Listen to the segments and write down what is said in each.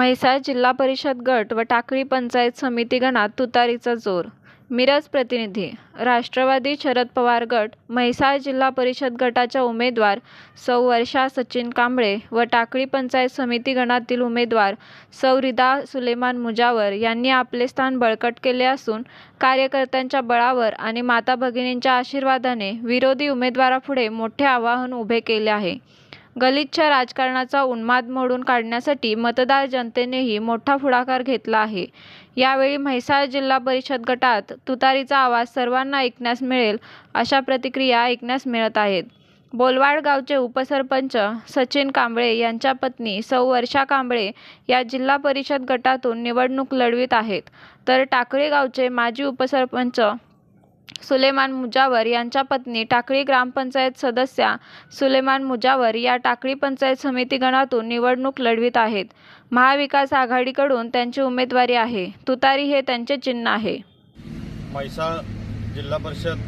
म्हैसाळ जिल्हा परिषद गट व टाकळी पंचायत समिती गणात तुतारीचा जोर. मिरज प्रतिनिधी. राष्ट्रवादी शरद पवार गट म्हैसाळ जिल्हा परिषद गटाच्या उमेदवार सौ वर्षा सचिन कांबळे व टाकळी पंचायत समिती गणातील उमेदवार सौ रिदा सुलेमान मुजावर यांनी आपले स्थान बळकट केले असून कार्यकर्त्यांच्या बळावर आणि माता भगिनींच्या आशीर्वादाने विरोधी उमेदवारापुढे मोठे आव्हान उभे केले आहे. गलिच्छ राजकारणाचा उन्माद मोडून काढण्यासाठी मतदार जनतेनेही मोठा पुढाकार घेतला आहे. यावेळी म्हैसाळ जिल्हा परिषद गटात तुतारीचा आवाज सर्वांना ऐकण्यास मिळेल अशा प्रतिक्रिया ऐकण्यास मिळत आहेत. बोलवाड गावचे उपसरपंच सचिन कांबळे यांच्या पत्नी सौ वर्षा कांबळे या जिल्हा परिषद गटातून निवडणूक लढवित आहेत, तर टाकळी गावचे माजी उपसरपंच सुलेमान मुजावर यांच्या पत्नी टाकळी ग्रामपंचायत सदस्या सुलेमान मुजावर या टाकळी पंचायत समिती गणातून निवडणूक लढवित आहेत. महाविकास आघाडीकडून त्यांची उमेदवारी आहे. तुतारी हे त्यांचे चिन्ह आहे. म्हैसाळ जिल्हा परिषद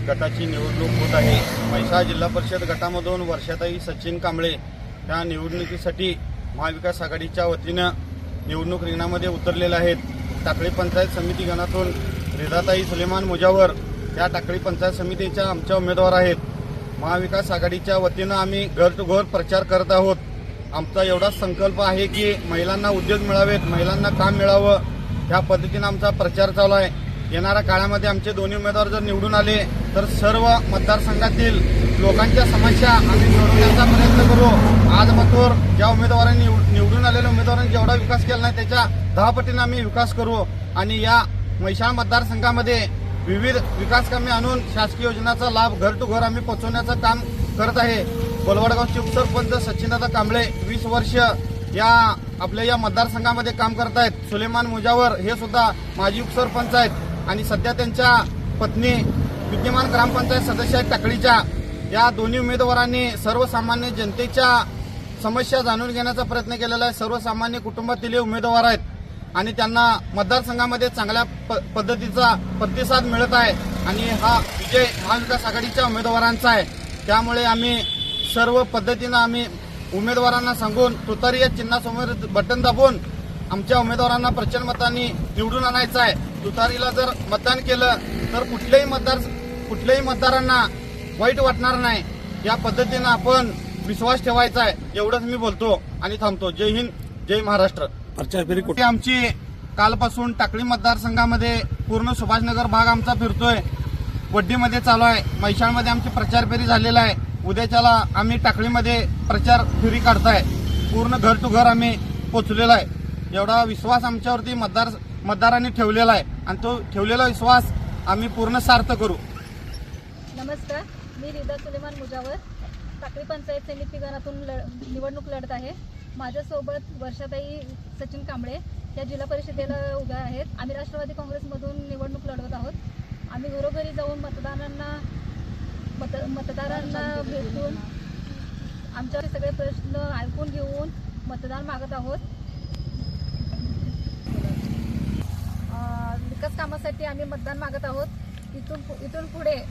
गटाची निवडणूक होत आहे. म्हैसाळ जिल्हा परिषद गटामधून वर्षाताई सचिन कांबळे या निवडणुकीसाठी महाविकास आघाडीच्या वतीनं निवडणूक रिंगणामध्ये उतरलेले आहेत. टाकळी पंचायत समिती गणातून रिदाताई सुलेमान मुजावर या टाकळी पंचायत समितीच्या आमच्या उमेदवार आहेत. महाविकास आघाडीच्या वतीनं आम्ही घर टू घर प्रचार करत आहोत. आमचा एवढाच संकल्प आहे की महिलांना उद्योग मिळावेत, महिलांना काम मिळावं, या पद्धतीनं आमचा प्रचार चालू आहे. येणाऱ्या काळामध्ये आमचे दोन्ही उमेदवार जर निवडून आले तर सर्व मतदारसंघातील लोकांच्या समस्या आम्ही सोडवण्याचा प्रयत्न करू. आज मथुर ज्या उमेदवारांनी निवडून आलेल्या उमेदवारांनी जेवढा विकास केला नाही त्याच्या 10 पटीने आम्ही विकास करू आणि या म्हैसाळ मतदारसंघामध्ये विविध विकास कामे आणून शासकीय योजनांचा लाभ घर टू घर आम्ही पोहोचवण्याचं काम करत आहे. बोलवाडगावचे उपसरपंच सचिनदादा कांबळे 20 वर्ष या आपल्या या मतदारसंघामध्ये काम करत आहेत. सुलेमान मुजावर हे सुद्धा माजी उपसरपंच आहेत आणि सध्या त्यांच्या पत्नी विद्यमान ग्रामपंचायत सदस्य आहेत टाकळीच्या. या दोन्ही उमेदवारांनी सर्वसामान्य जनतेच्या समस्या जाणून घेण्याचा प्रयत्न केलेला आहे. सर्वसामान्य कुटुंबातील उमेदवार आहेत आणि त्यांना मतदारसंघामध्ये चांगल्या पद्धतीचा प्रतिसाद मिळत आहे आणि हा विजय महाविकास आघाडीच्या उमेदवारांचा आहे. त्यामुळे आम्ही सर्व पद्धतीनं आम्ही उमेदवारांना सांगून तुतारी या चिन्हासमोर बटन दाबून आमच्या उमेदवारांना प्रचंड मतांनी निवडून आणायचं आहे. तुतारीला जर मतदान केलं तर कुठल्याही मतदारांना वाईट वाटणार नाही. या पद्धतीनं आपण विश्वास ठेवायचा आहे. एवढंच मी बोलतो आणि थांबतो. जय हिंद, जय महाराष्ट्र. आमची कालपासून टाकळी मतदारसंघामध्ये पूर्ण सुभाषनगर भाग आमचा फिरतोय. वड्डीमध्ये चालू आहे. म्हैसाळमध्ये आमची प्रचार फेरी झालेला आहे. उद्याच्याला आम्ही टाकळीमध्ये प्रचार फेरी काढताय. पूर्ण घर टू घर आम्ही पोचलेला आहे. एवढा विश्वास आमच्यावरती मतदारांनी ठेवलेला आहे आणि तो ठेवलेला विश्वास आम्ही पूर्ण सार्थ करू. नमस्कार, मी रिदा सुलेमान मुजावर टाकळी पंचायत समिती गणातून निवडणूक लढत आहे. माझ्यासोबत वर्षाताई सचिन कांबळे या जिल्हा परिषदेला उभ्या आहेत. आम्ही राष्ट्रवादी काँग्रेसमधून निवडणूक लढवत आहोत. आम्ही घरोघरी जाऊन मतदारांना भेटून आमचे सगळे प्रश्न ऐकून घेऊन मतदान मागत आहोत. विकास कामासाठी आम्ही मतदान मागत आहोत. इथून पुढे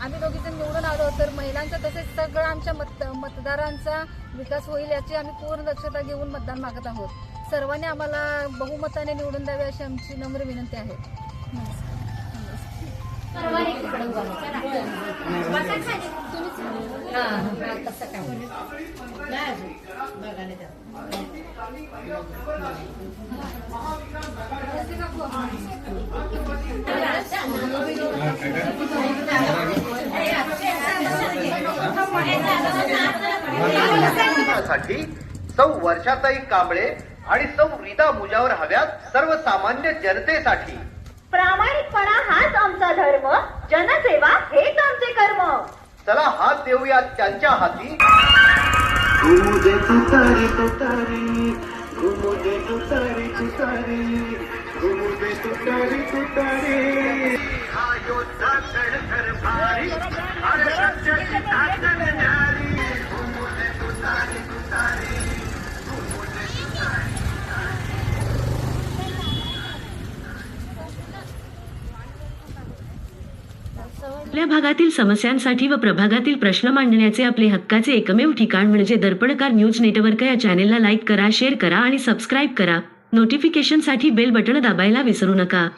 आम्ही दोघीजण निवडून आलो तर महिलांचा तसेच सगळं आमच्या मतदारांचा विकास होईल याची आम्ही पूर्ण दक्षता घेऊन मतदान मागत आहोत. सर्वांनी आम्हाला बहुमताने निवडून द्यावे अशी आमची नम्र विनंती आहे. साठी सौ वर्षाताई कांबळे आणि सौ रिदा मुजावर हव्यात सर्वसामान्य जनतेसाठी. प्रामाणिकपणा हाच आमचा धर्म, जनसेवा हेच आमचे कर्म. चला हात देऊया त्यांच्या हाती. घुमुदे तुतारी तुतारी, घुमुदे तुतारी तुतारी, घुमुदे तुतारी तुतारी. हा योद्धा चढकर भारी, हर सत्याची ताकद न्यारी. घुमुदे तुतारी तुतारी, घुमुदे तुतारी तुतारी. आपल्या भागातील समस्यांसाठी व प्रभागातील प्रश्न मांडण्याचे आपले हक्काचे एकमेव ठिकाण म्हणजे दर्पणकार न्यूज नेटवर्क. या चॅनेलला लाईक करा, शेअर करा आणि सबस्क्राईब करा. नोटिफिकेशनसाठी बेल बटन दाबायला विसरू नका.